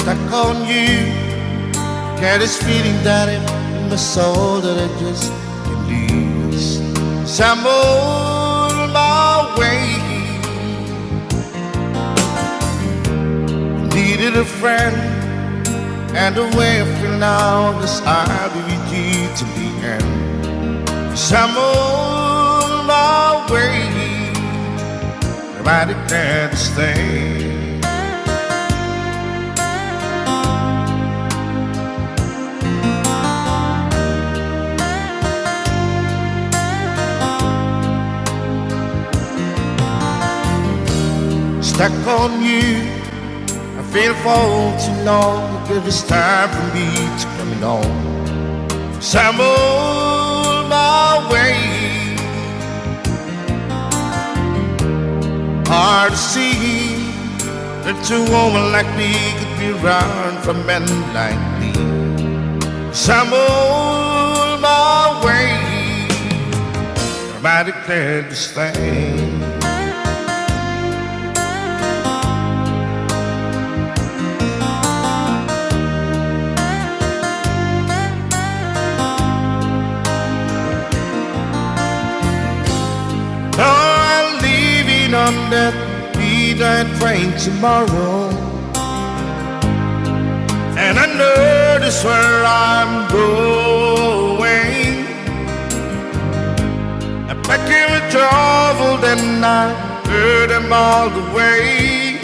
stuck on you. Get this feeling that in my soul that I just can't lose. So I'm on my way. Needed a friend, and the way I feel now is I'll be with you to the end. So I'm on my way. Nobody can stay. Stuck on you, I feel for too long. Give this time for me to coming on. So I'm on my way. Hard to see that a woman like me could be around for men like me. So I'm on my way. I declared this thing. On that midnight train tomorrow, and I know that's where I'm going. I pack in with trouble, then I heard them all the way.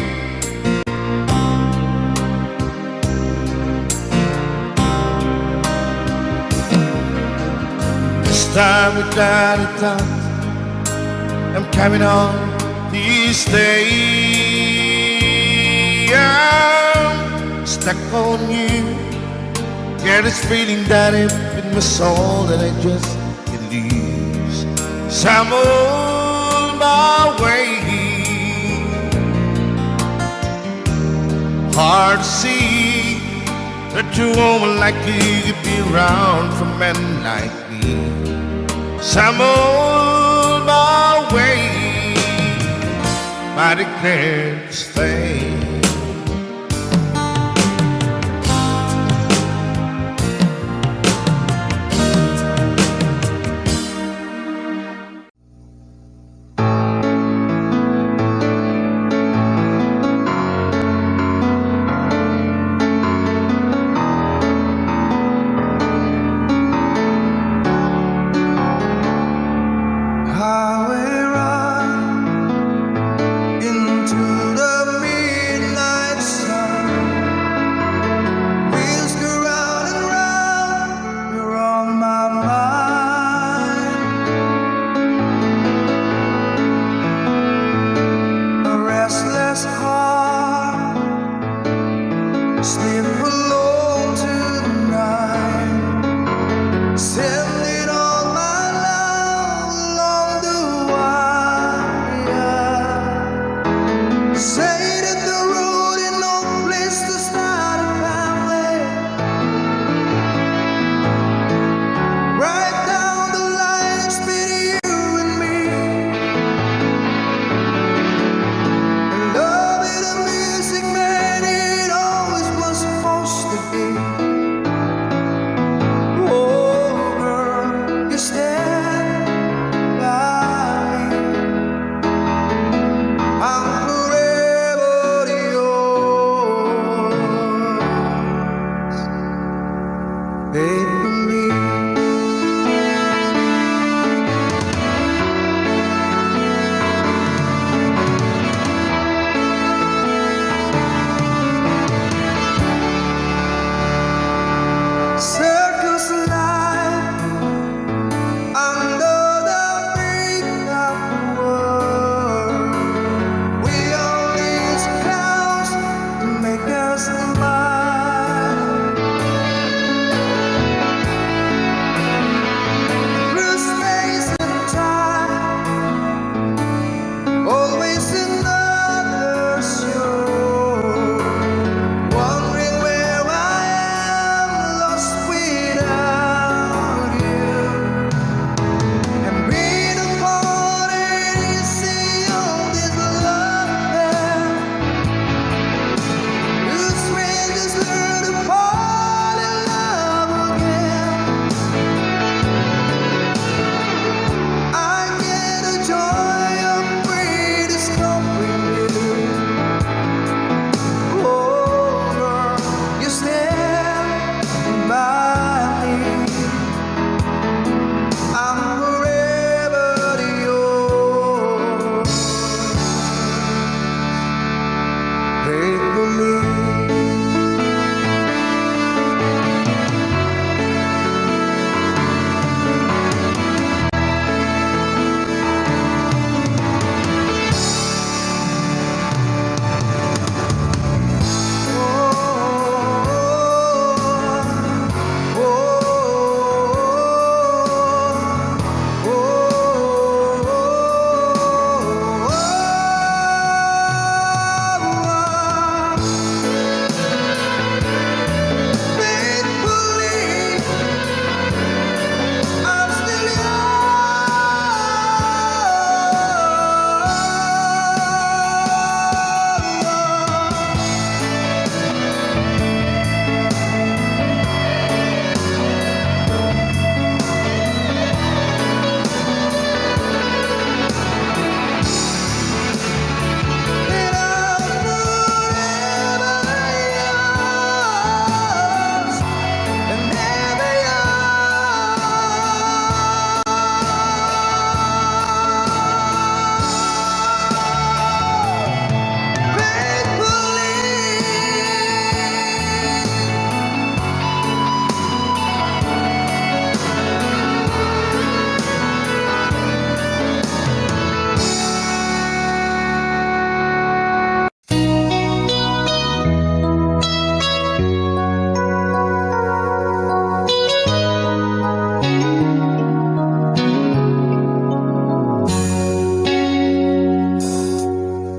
This time without a doubt, I'm coming on. These days I'm stuck on you. Get this feeling that it's in my soul that I just can't lose. So I'm on my way. Hard to see that a woman like you could be around for men like me. So I'm on my way. I declare to stay. Highway run into the believe.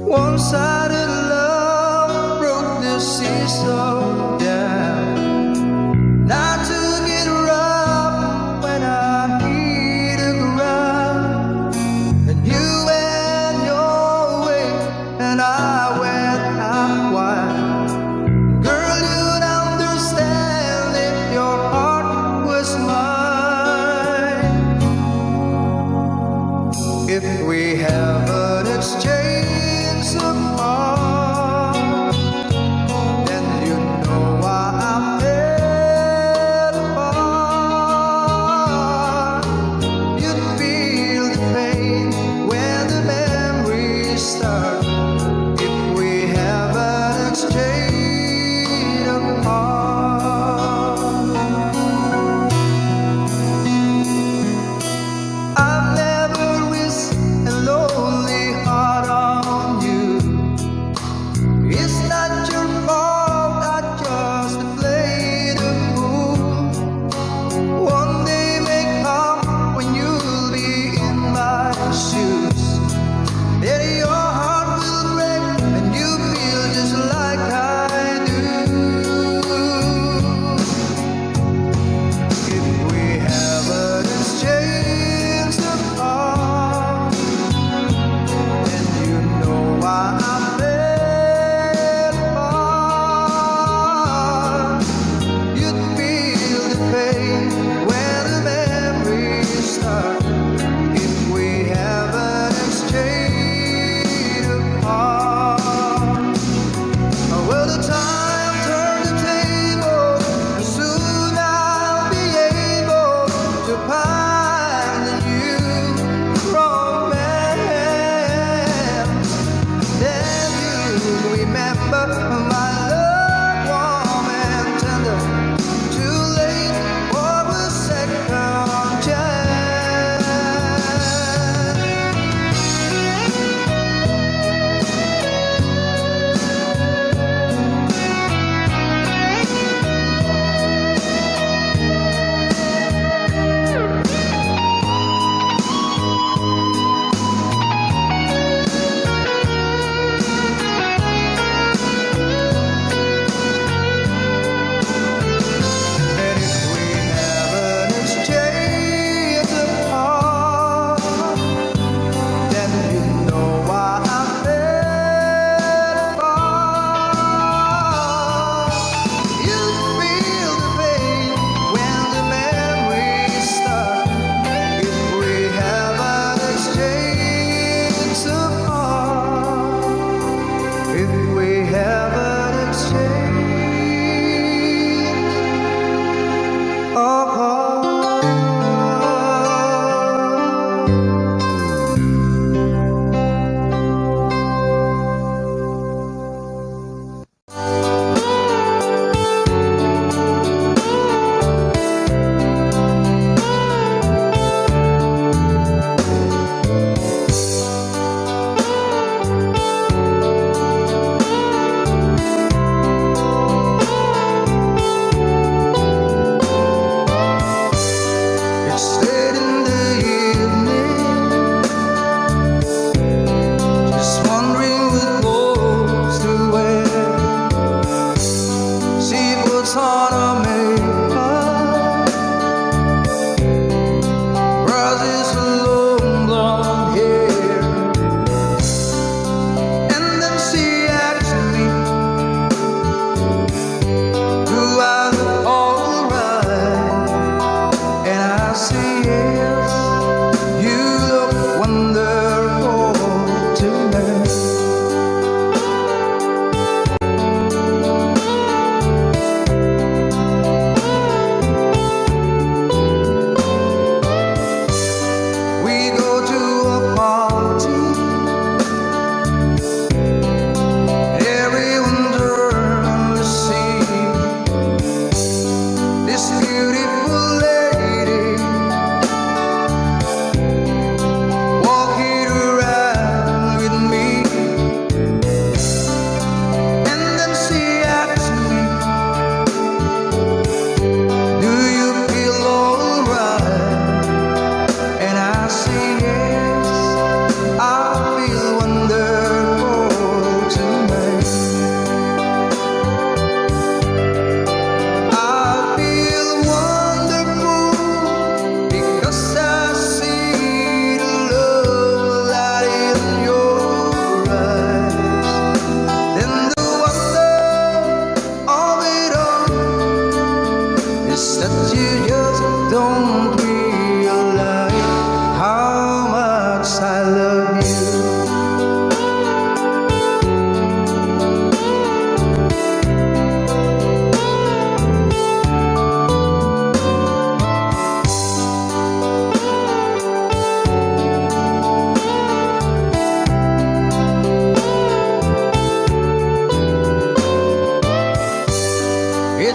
One-sided love broke the seesaw down. And I took it rough when I hit the ground. And you went your way and I went half wild. Girl, you'd understand if your heart was mine. If we haven't exchanged apart, then you know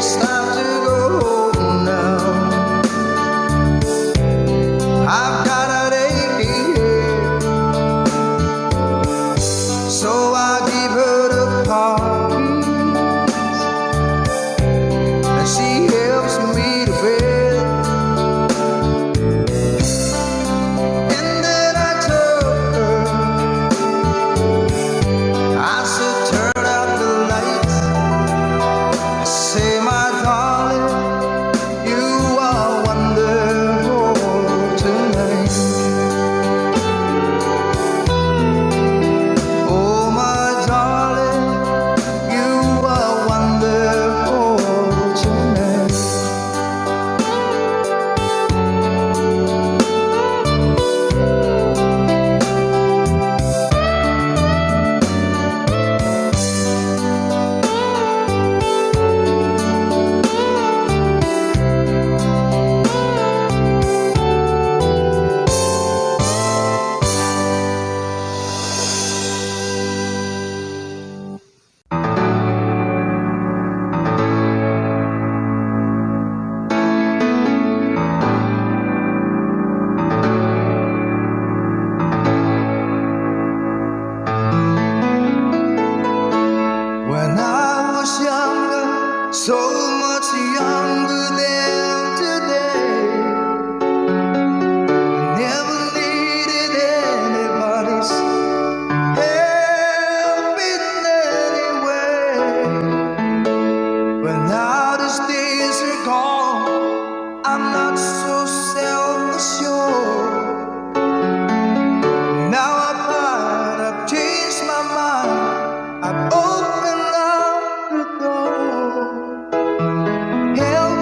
it's time to go home now. I've got an aching head, so I give her the car keys, and she helps me to bed. And then I told her, I said, turn out the lights. I say, my darling, you are wonderful tonight. Oh, my darling, you are wonderful tonight. When I was younger, so much younger than today, I never needed anybody's help in any way. But now these days are gone, I'm not so self-assured. Now I've changed my mind, I've opened up the door. Help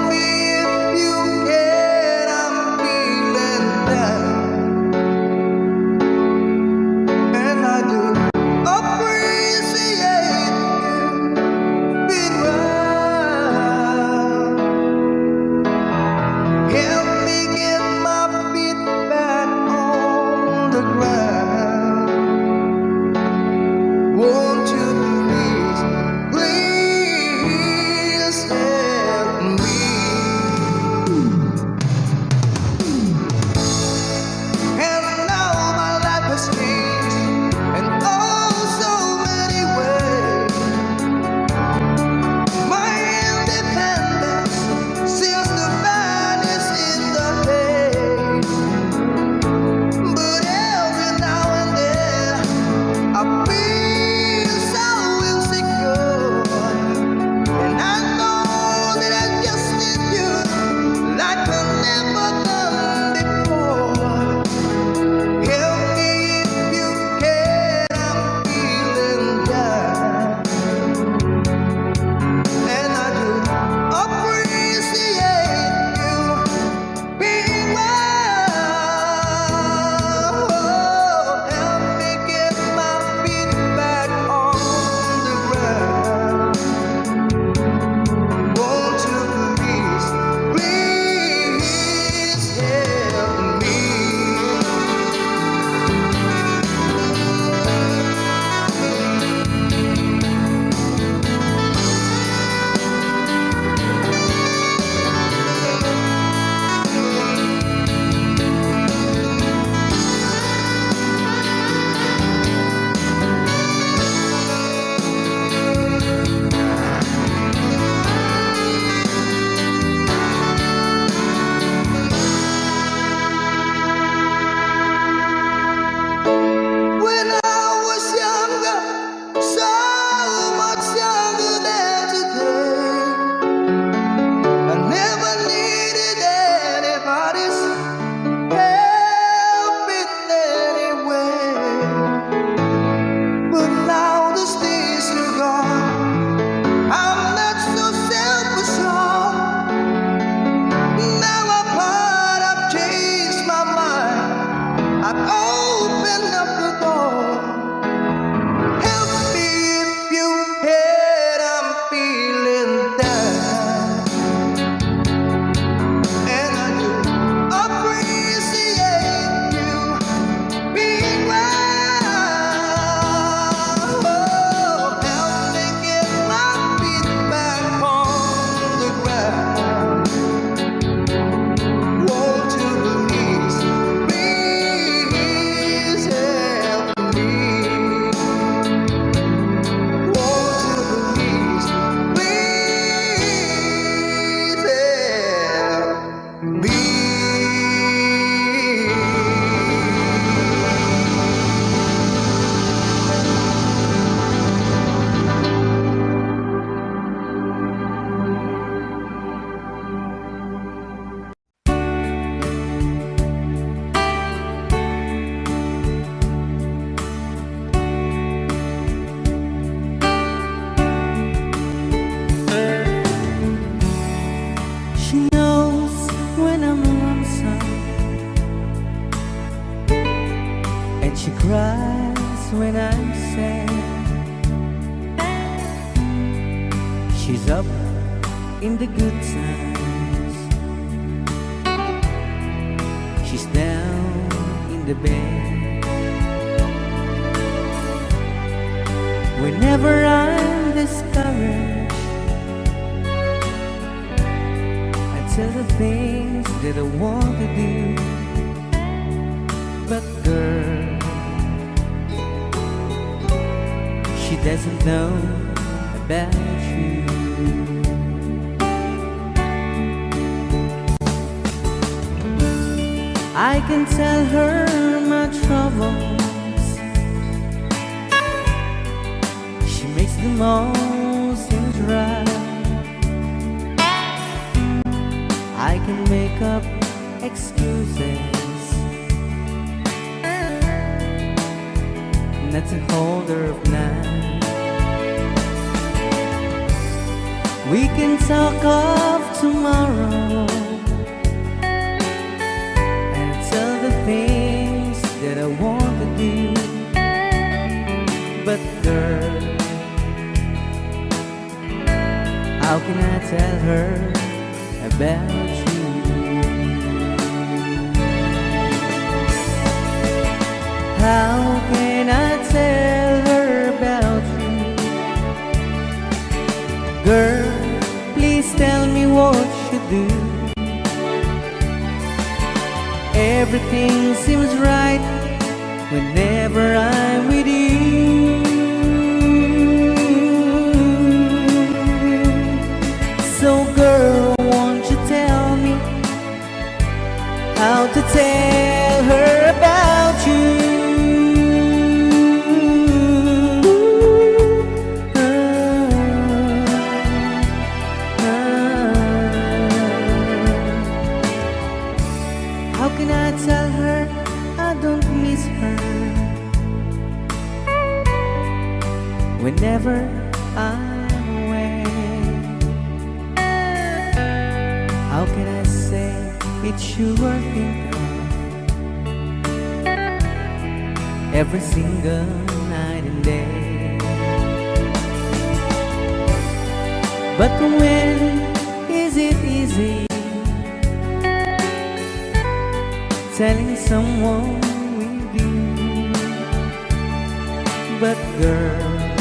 She's up in the good times, she's down in the bed. Whenever I'm discouraged, I tell the things that I want to do. But girl, she doesn't know about you. I can tell her my troubles, she makes them all seem right. I can make up excuses not to hold her of night. We can talk of tomorrow and tell the things that I want to do. But girl, how can I tell her about you? How can I tell her about you? Girl, please tell me what you do. Everything seems right whenever I'm with you. So girl, won't you tell me how to tell her about you? How can I tell her I don't miss her whenever I'm away? How can I say it's you I think of every single night and day? But when is it easy telling someone with you? But girl,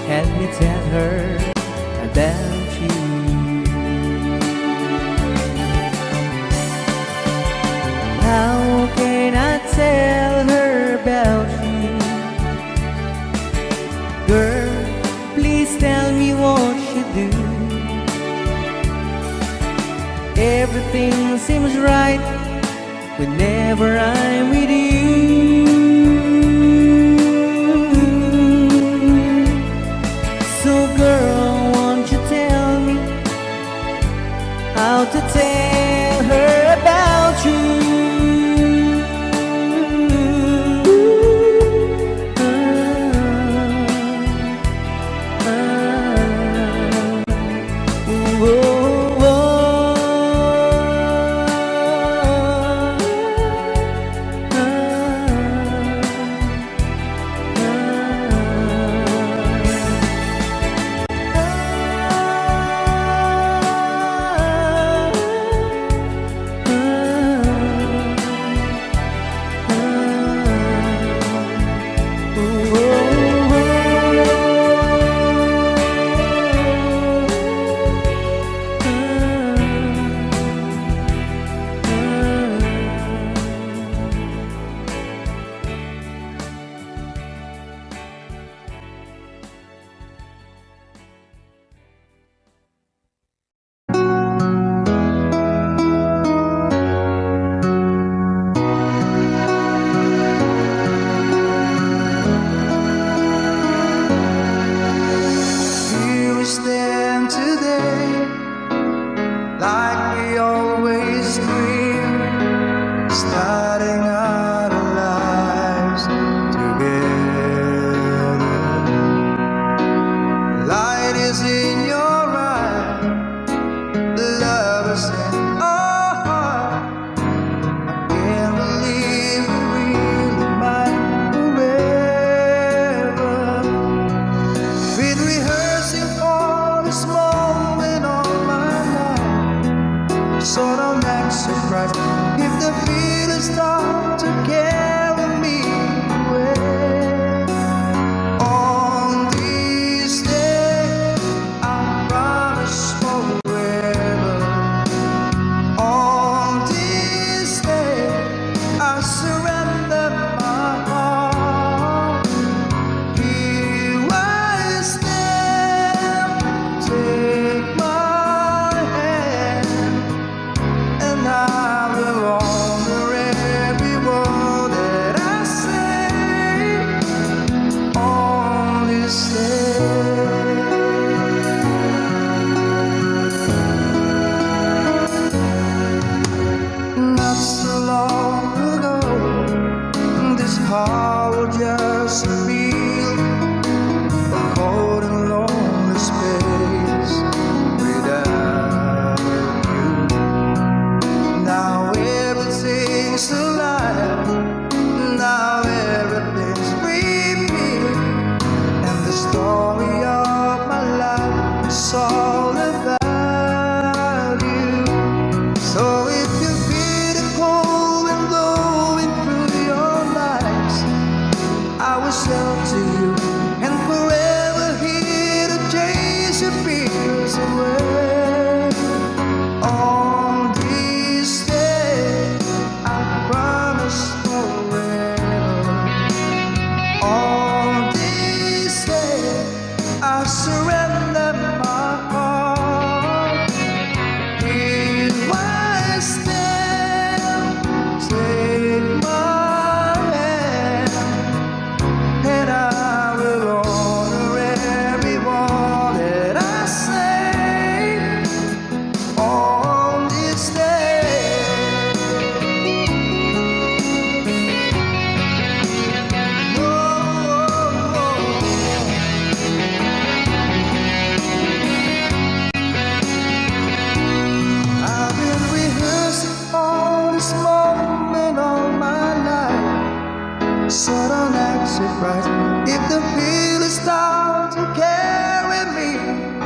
help me tell her about you. How can I tell her about you? Girl, please tell me what you do. Everything seems right whenever I'm with you. So girl, won't you tell me how to tell her about you? away. On this day, I promise forever. On this day, I surrender my heart. Here I stand, take my hand, and I will honor every word that I say on this day. I've been rehearsing all this moment all my life. So don't act surprised if the feelings start to carry me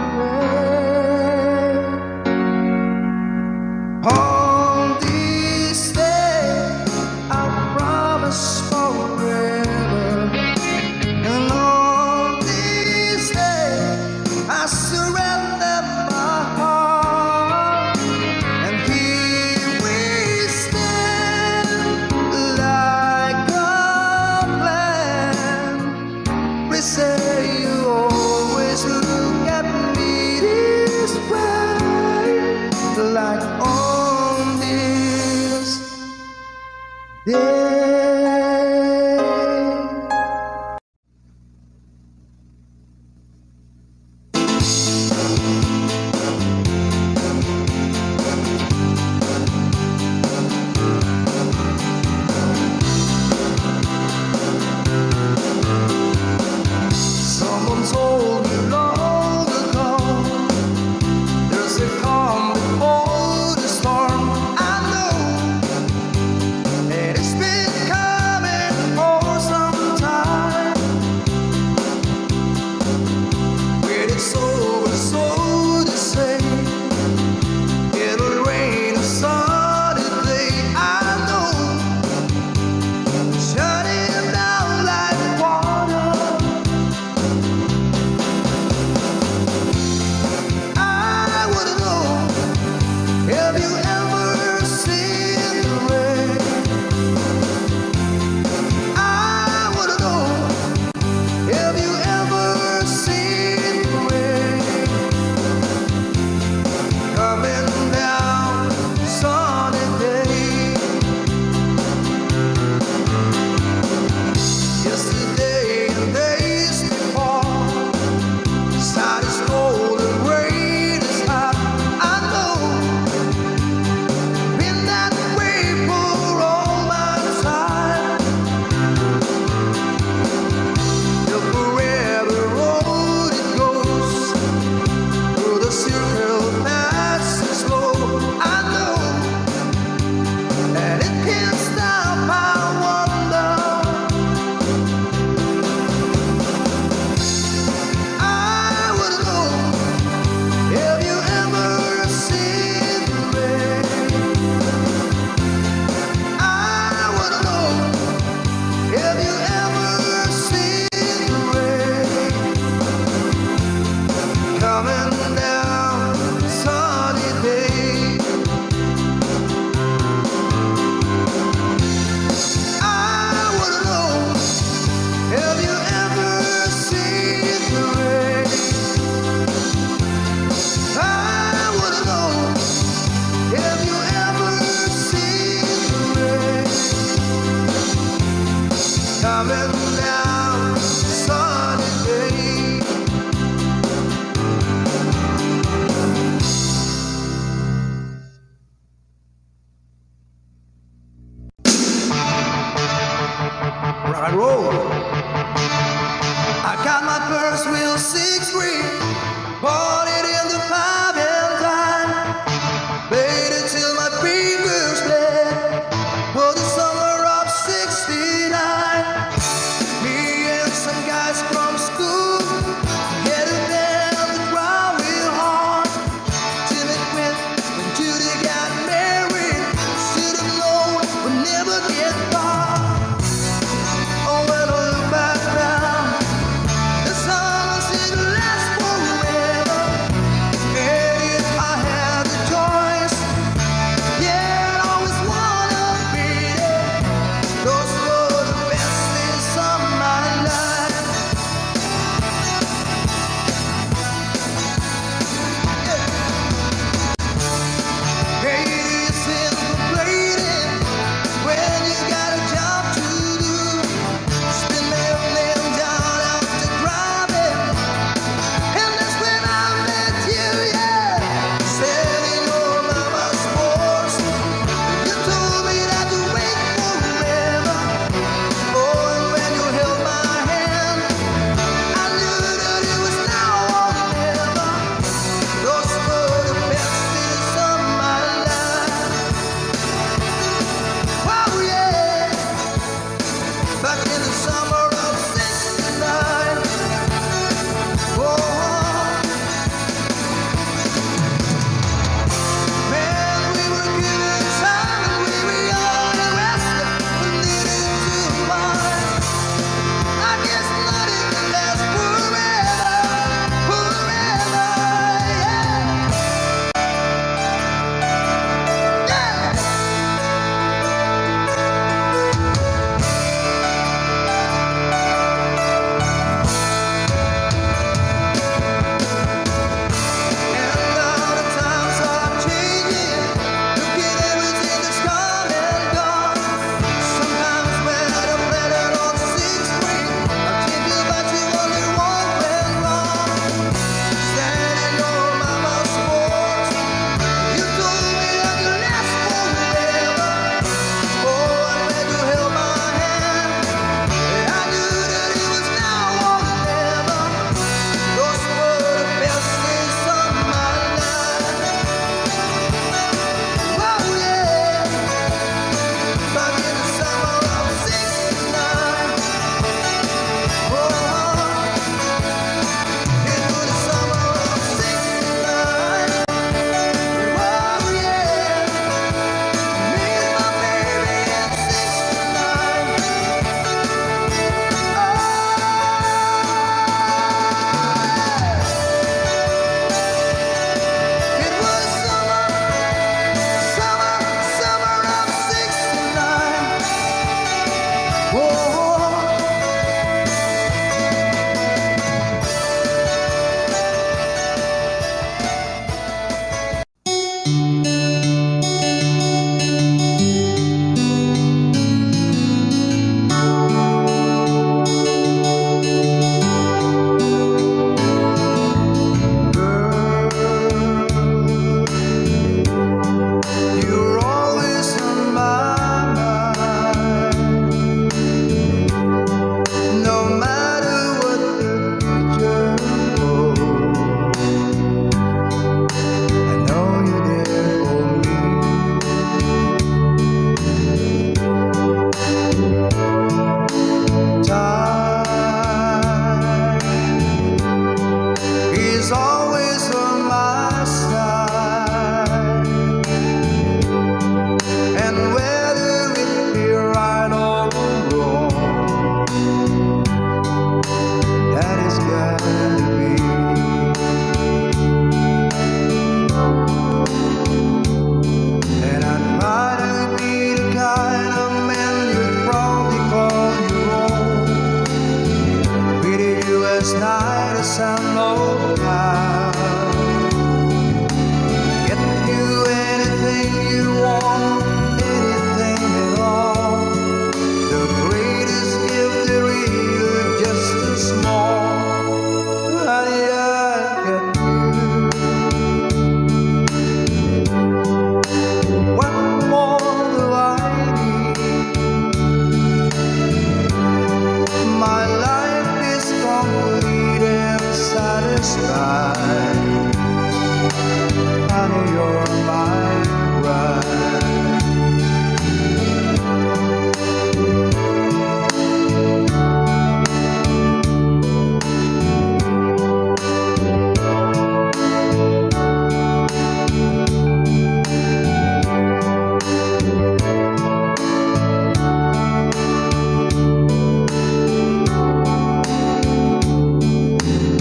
away. On this day, I promise forever. And on this day, I surrender my heart. And here we stand like a plan. We say you always look at me this way, like on this day. Someone told me long ago, there's a calm before the storm. I know, and it's been coming for some time. When it's over, so to say, it'll rain a sunny day. I know, shutting down like water. I wanna know, have you ever seen the rain? I wanna know, have you ever seen the rain? Coming down sunny day. Yesterday and days before, sun is cold and rain is hot. I know, been that way for all my time. The forever road it goes, through the circle passing slow. I know, and it can't stop. I wonder, I wanna know, have you ever seen the rain? I wanna know, have you ever seen the rain? Coming down sunny day. I wanna know, have you ever seen the rain? I wanna know, have you ever seen the rain? Coming down sunny day. Rock and roll. I got my first real 6-string, bought it in the 5 and dime, played it till my fingers bled. For the summer of '69, me and some guys from school headed down the ground real hard till it went when Judy got married. Should have known we'd never get far. Oh, when I look back now, the summer seemed to last forever. and locale. Get you anything you want, anything at all. The greatest gift there is just a small. Honey, I got you. What more do I need? My life is complete and satisfied. Honey, you're my bride.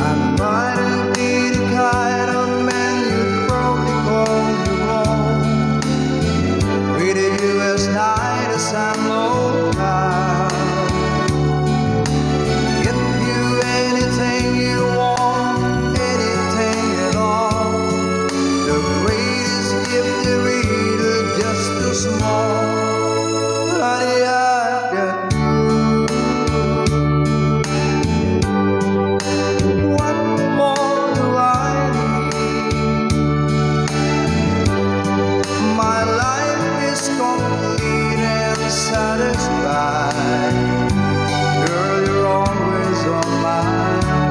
I'm trying to be the kind of man you probably call your own. Treated you as nice as I'm local. Get you anything you want, anything at all. The greatest gift there is just a small. Honey, I got you. What more do I need? My life is complete and satisfied. Girl, you're always on my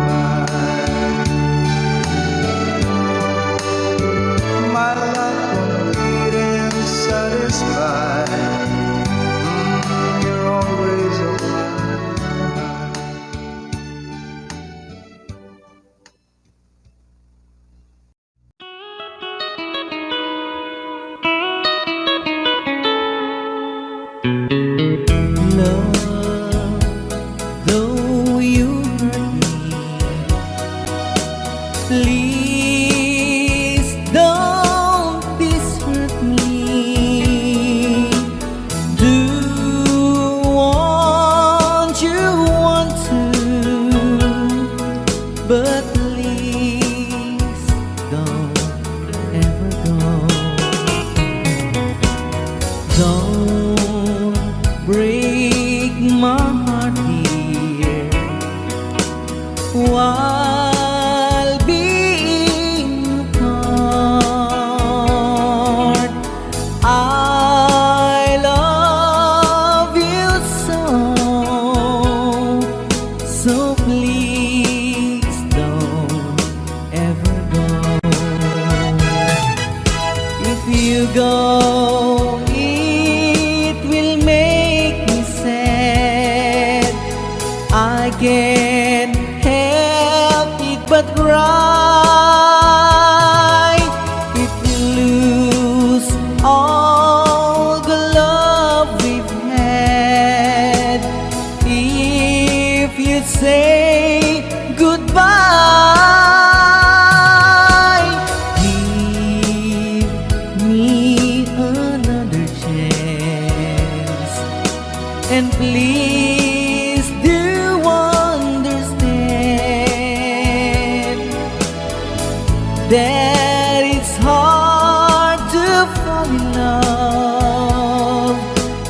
mind. My life complete and satisfied. You're always on my mind. Love, though you hurt me, please don't desert me. Do what you want to, but please don't ever go. Don't break my heart, dear, while being apart. I love you so please don't ever go. If you go, it will make me sad. I can't help it but cry. If you lose all the love we've had, if you say goodbye, give me another chance, and please do understand that it's hard to fall in love.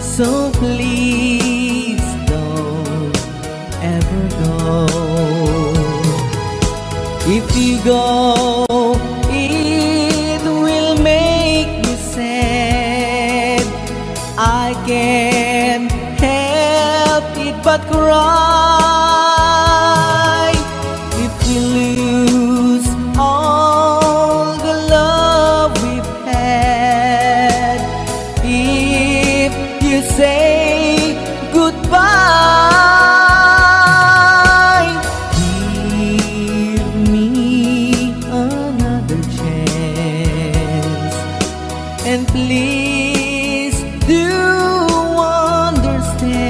So please don't ever go. If you go, it will make me sad. I can't help it but cry. If you lose all the love we've had, if you say goodbye, give me another chance, and please do understand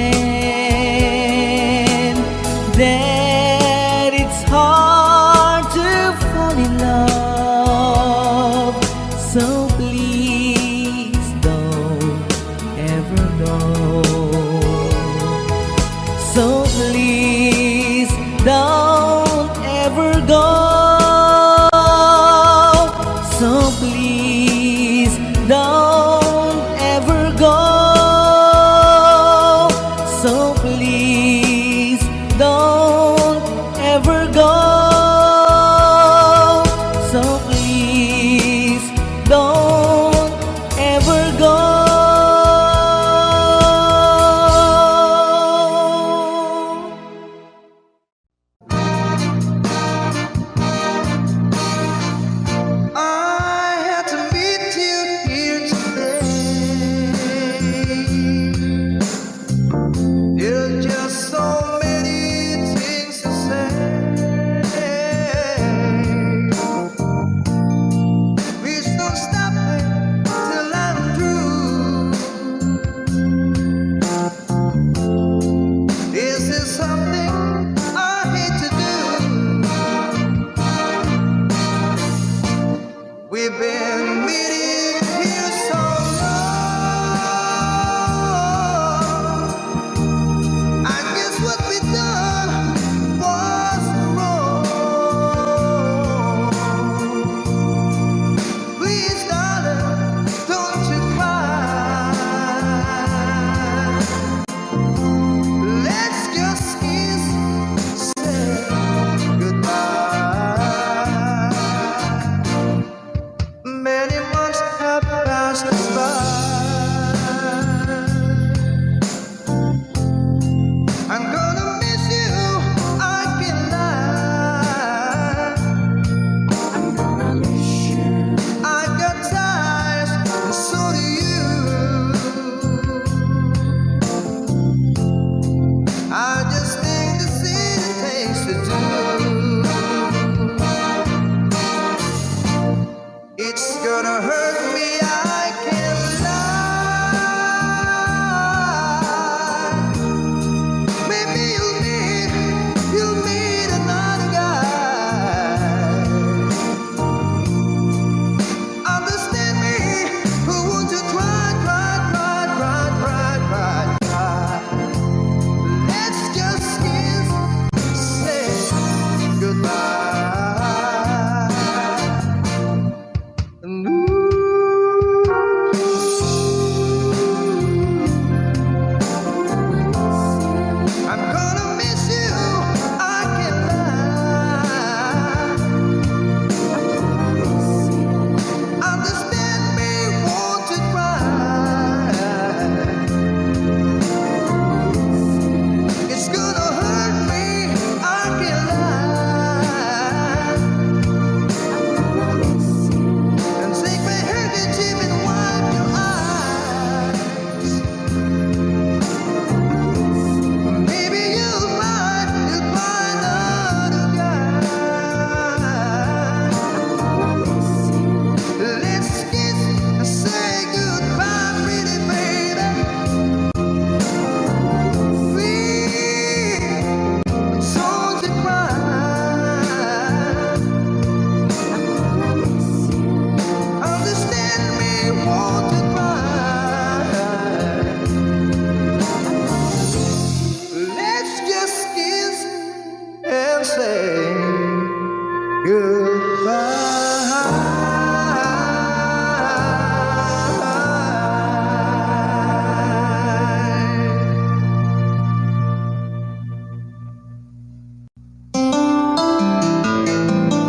goodbye.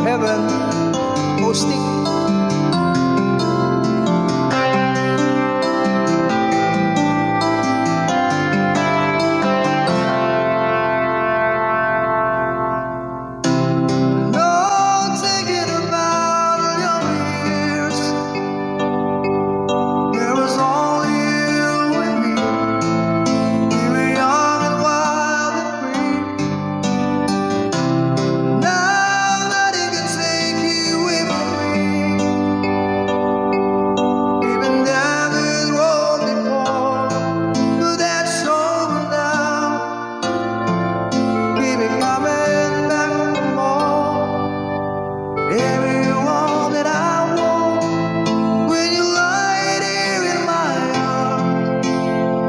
Heaven hosting. No thinking about your years. There was only you and me. We were young and wild and free. Now nothing can take you away from me. We've been down this road before, but that's over now. Keep it coming back for more. Everyone that I want, when you lie here in my arms,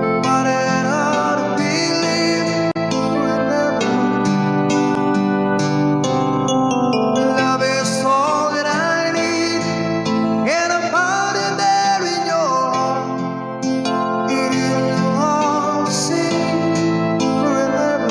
but it ought to believe forever. Love is all that I need, and I'm found it there in your heart. It is all to sing forever.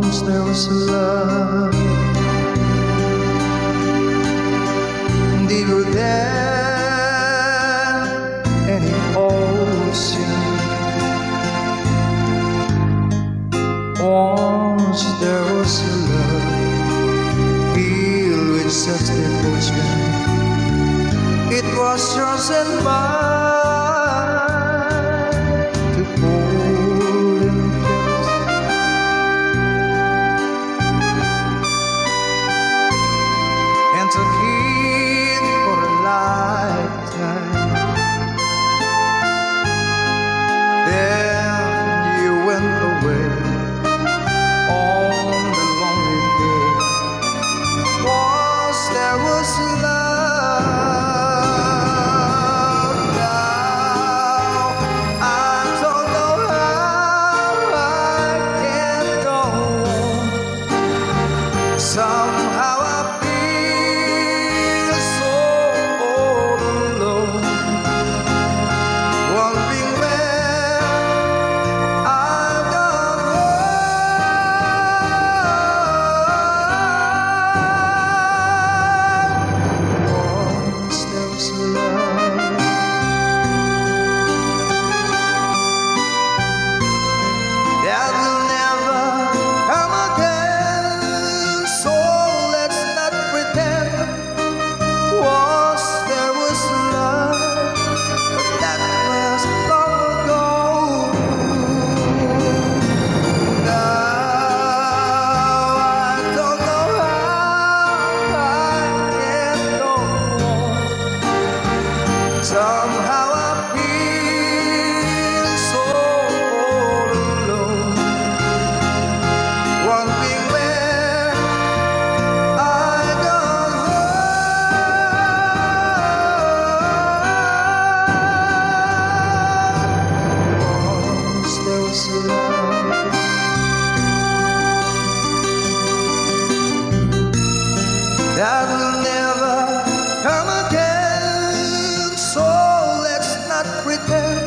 Once there was a love deeper than any ocean. Once there was a love filled with such devotion. It was yours and mine to hold and kiss. And to keep for a lifetime. Then you went away on the lonely day. Once there was love. Now I don't know how I can go on. Somehow I feel so all alone, wondering where I've gone wrong. Once there was love that will never come again, so let's not pretend. Once there was love, but that was long ago. Now I don't know how I can go on. Somehow I feel so all alone, wondering where I gone wrong. Once there was love that will never come again, so let's not pretend.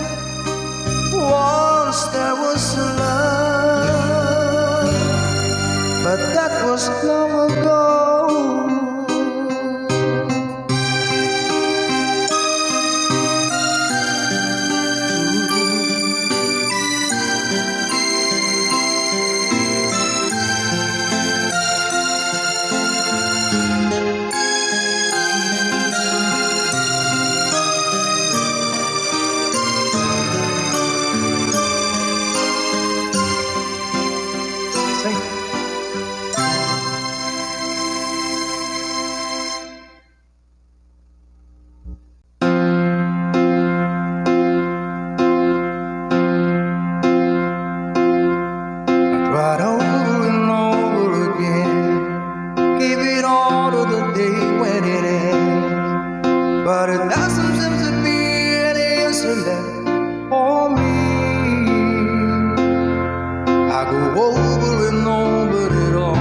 Once there was love, but that was long ago. Sing. I tried over and over again, give it all to the day when it ends, but it doesn't seem to be any answer left for me. I go over and over it all,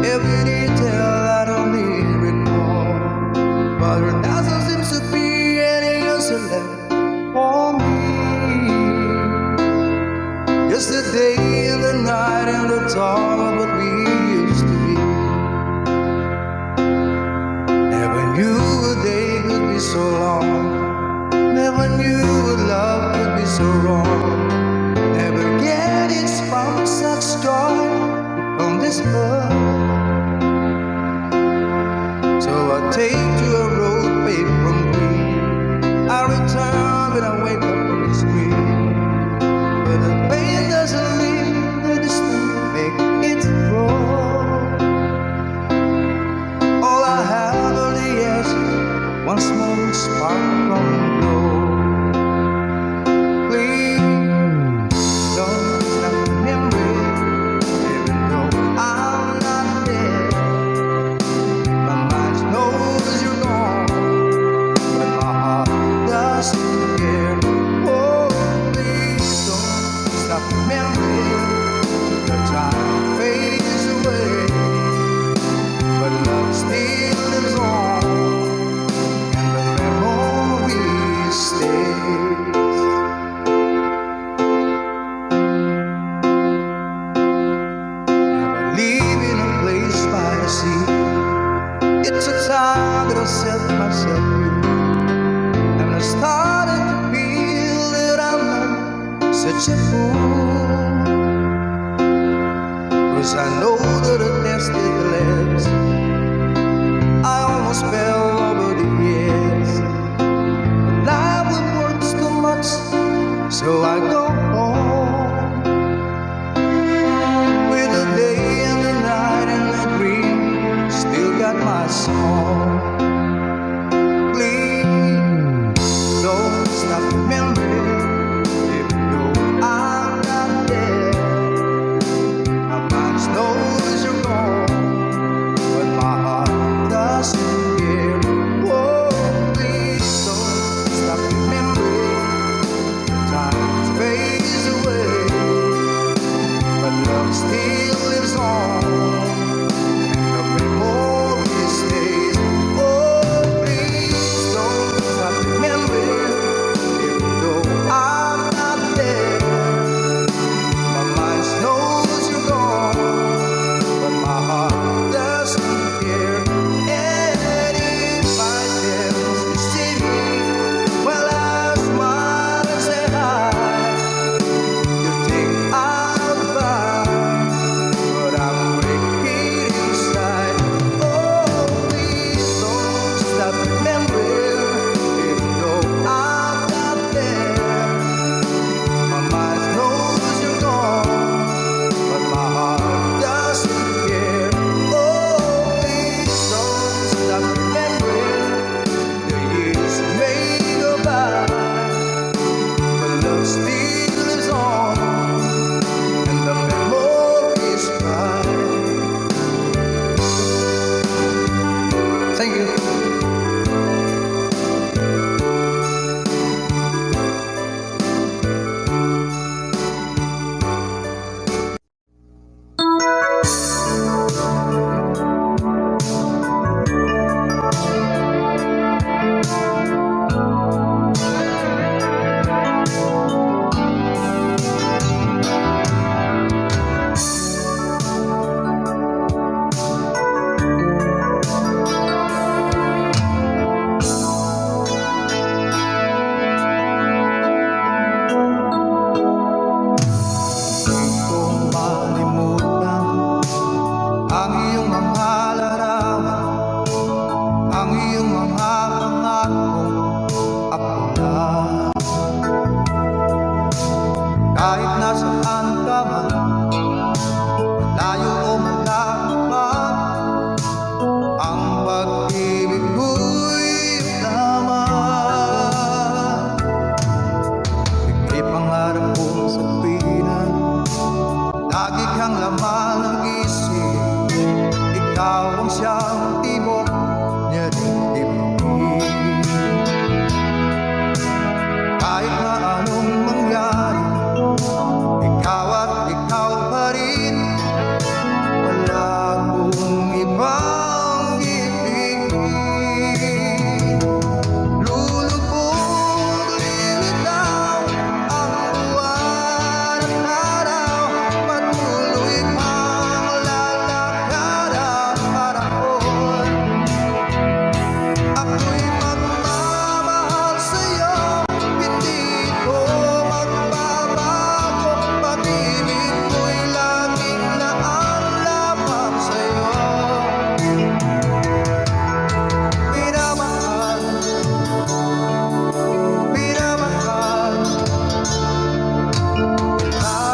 every detail I don't need recall, but it doesn't seem to be any answer left for me. Yesterday and the night and the dawn of what we used to be. Never knew a day could be so long. Never knew a love could be so wrong. Never get it from such joy from this love. So I take to a road paved from green. I return when I wake up from the screen. But the pain doesn't leave the distance, make it go home. With the day and the night and the green, still got my song. Please don't stop remembering, even though I'm not there. My mind knows you're gone, but my heart doesn't care. Oh, please don't stop remembering. Time fades away, but love still lives on, and the memory stays. Oh, please don't stop remembering, even though I'm not there. My mind knows you're gone, but my heart doesn't care. And if I dance, you see me, well, I smile and say hi. You think I'll buy, but I'm breaking inside. Oh, please don't stop remembering, even though I'm not there. My mind knows you're gone, but my heart doesn't care. Oh, please don't stop remembering. The years may go by, but love still lives on, and the memories cry. Thank you. Kung malimutan ang iyong mga larawan, ang iyong mga pangako, ako lang. Kahit nasaan ka man, malayo o malapit man, ang pag-ibig ko'y laman. Ika'y pangarap kong sabihan, lagi kang laman ng isip. Ikaw ang siyang tibok niya dibdib. Kahit na anong mangyari, ikaw at ikaw pa rin. Wala akong ibang ibigin. Lulubog, lilitaw ang buwan at araw. Patuloy pang lalakad ang panahon. Ako'y magmamahal sa'yo, hindi ko magbabago. Pag-ibig ko'y laging naalamang sa'yo. Minamahal, minamahal kita.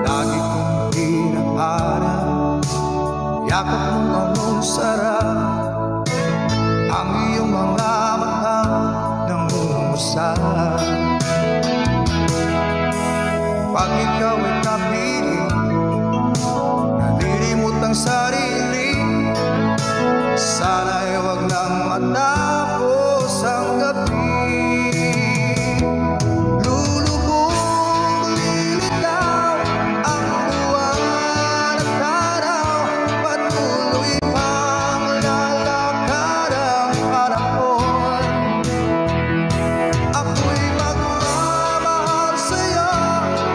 Lagi kong hinahanap, yakap mong anong sarap, ang iyong mga mata nangungusap. Pag ikaw ay kapiling, nalilimot ang sarili. Sana'y wag nang matapos ang gabi. Lulubog, lilitaw ang buwan at araw. Patuloy pang lalakad ang panahon. Ako'y magmamahal sa'yo,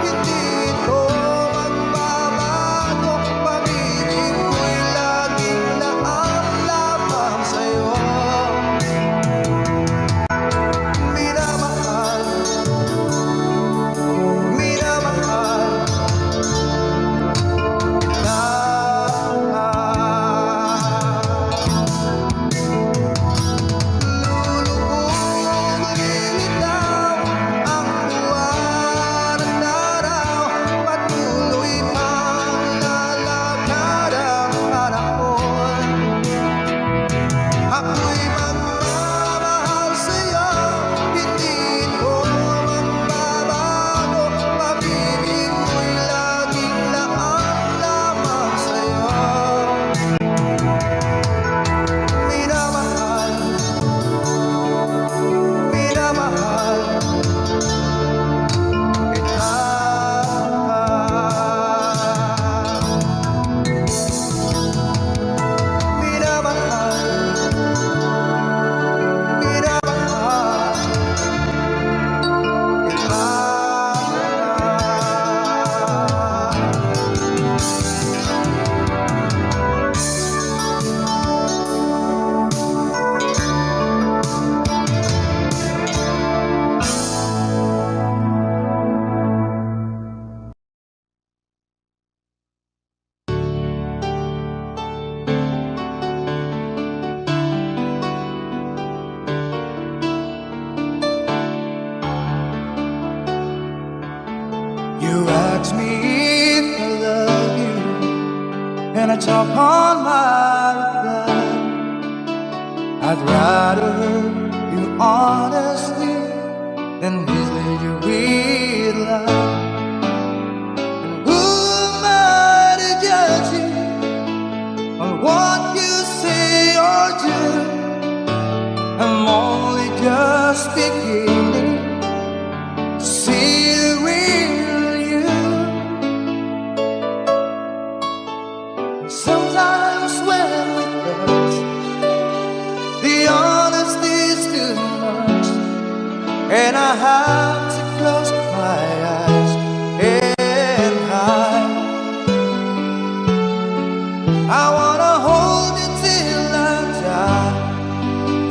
hindi ko magbabago. Pag-ibig ko'y laging naalamang sa'yo. I talk on my reply. I'd rather hurt you honestly than mislead you with love. And who am I to judge you on what you say or do? I'm only just beginning to see the real you. Sometimes when we touch, the honesty's too much, and I have to close my eyes and hide. I wanna hold you till I die,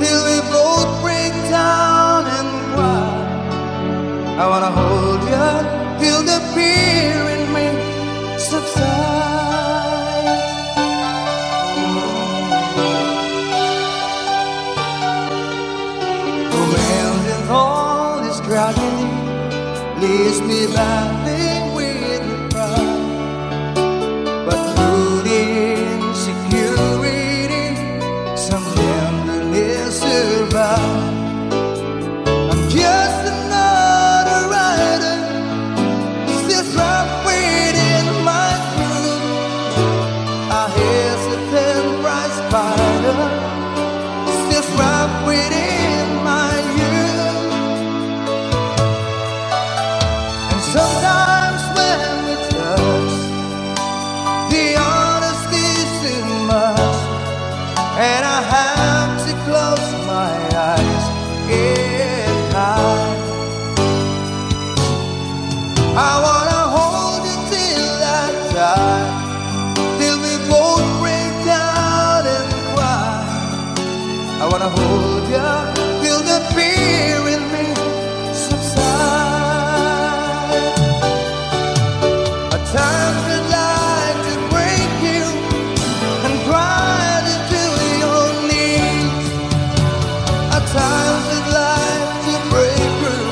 till we both break down and cry. I wanna hold you till the fear in me subsides. Romance and all this tragedy leaves me battling with the pride, but through the insecurity, some tenderness survives. I'm just another rider, still trapped within my groove. A hesitant bright spider, still trapped within my youth. And sometimes when we touch, the honesty's too much, and I have to close my eyes and hide. I wanna hold you till I die, till we both break down and cry. I wanna hold you till the fear in me subsides. At times I'd like to break you and grind into your knees. At times I'd like to break through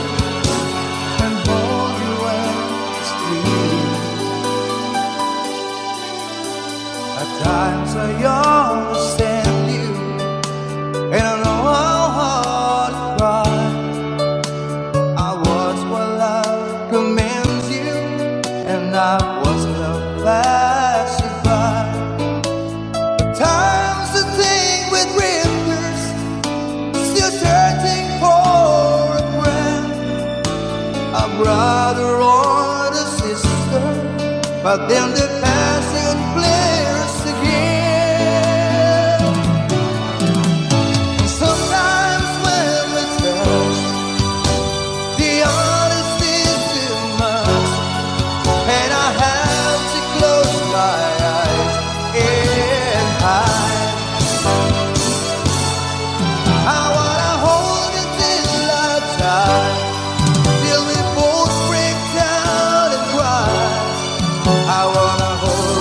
and hold you and squeeze. At times I understand you, and I know how hard to cry. I watch while love commands you, and I watch love passing by. At times I think with whispers, still searching for a friend, a brother or a sister, but then the passion flares again. And sometimes when we touch, the honesty's too much, and I have to close my eyes and hide. I wanna hold you till I die, till we both break down and cry. I wanna hold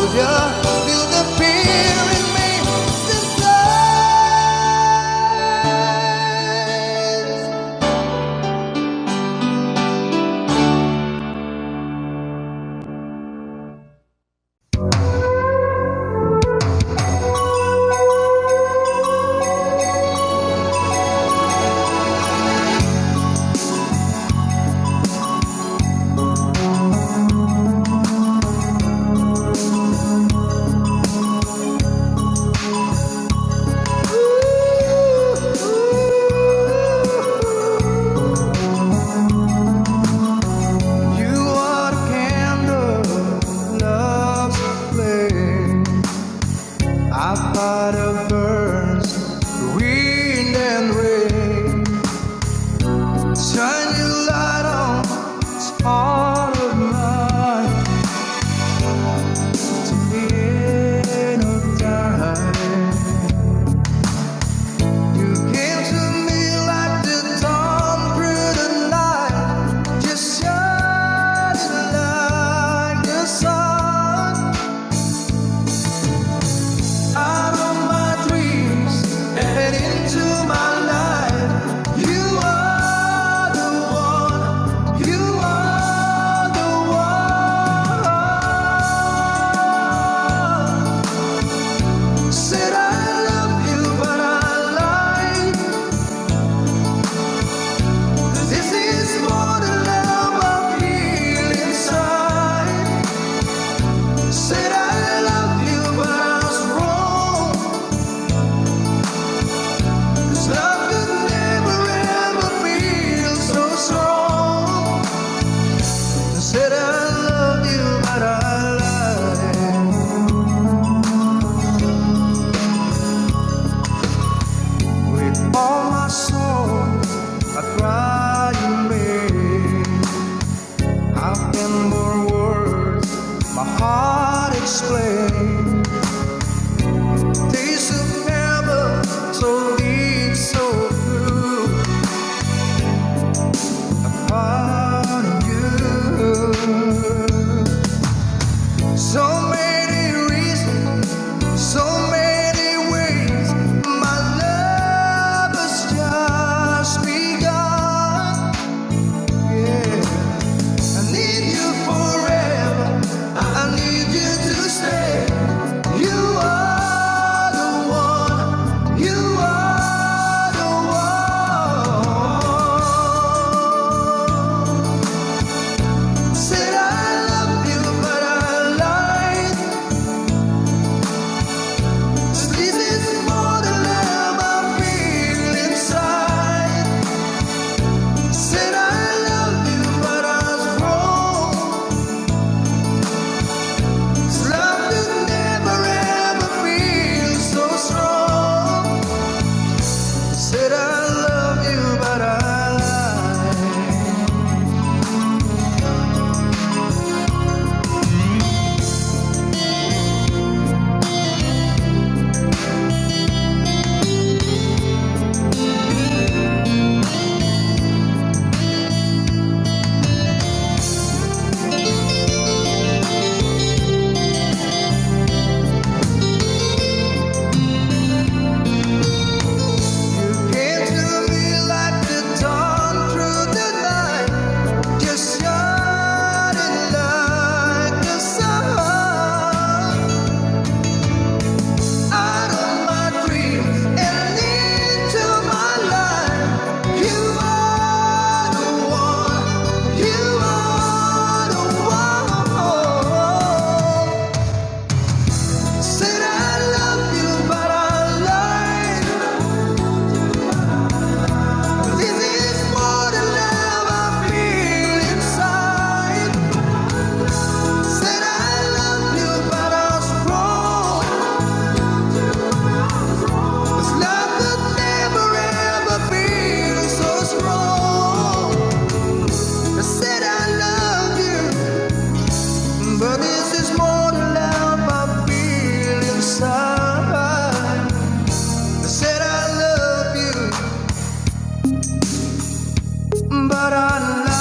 but I lie.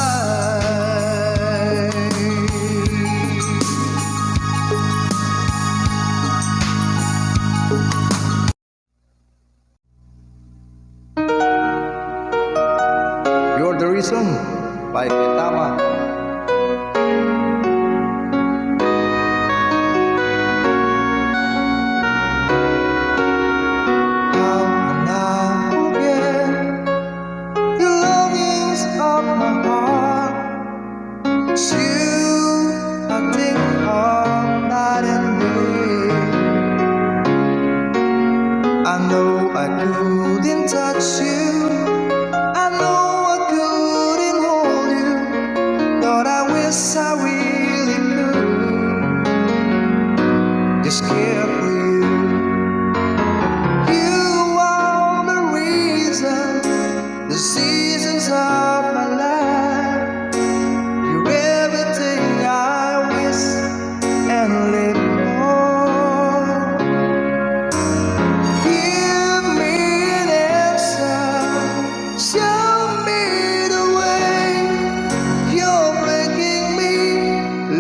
You're the Reason by Petama. How can I forget the longings of my heart? It's you I think of night and day. I know I couldn't touch you, I know I couldn't hold you, but I wish I really could. Just care for you. You are the reason, the seasons of my life. You're everything I wish and live for. Give me an answer, show me the way. You're making me,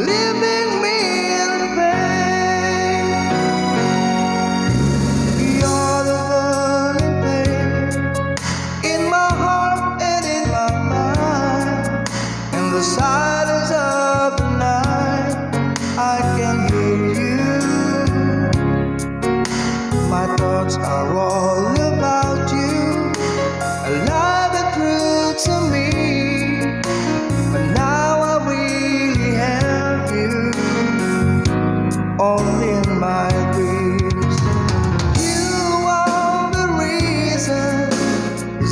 leaving me in pain. You're the burning pain in my heart and in my mind. In the silence of the night, I can hear you. My thoughts are all about you, alive and true to me. But now I really have you, all in my dreams. You are the reason, the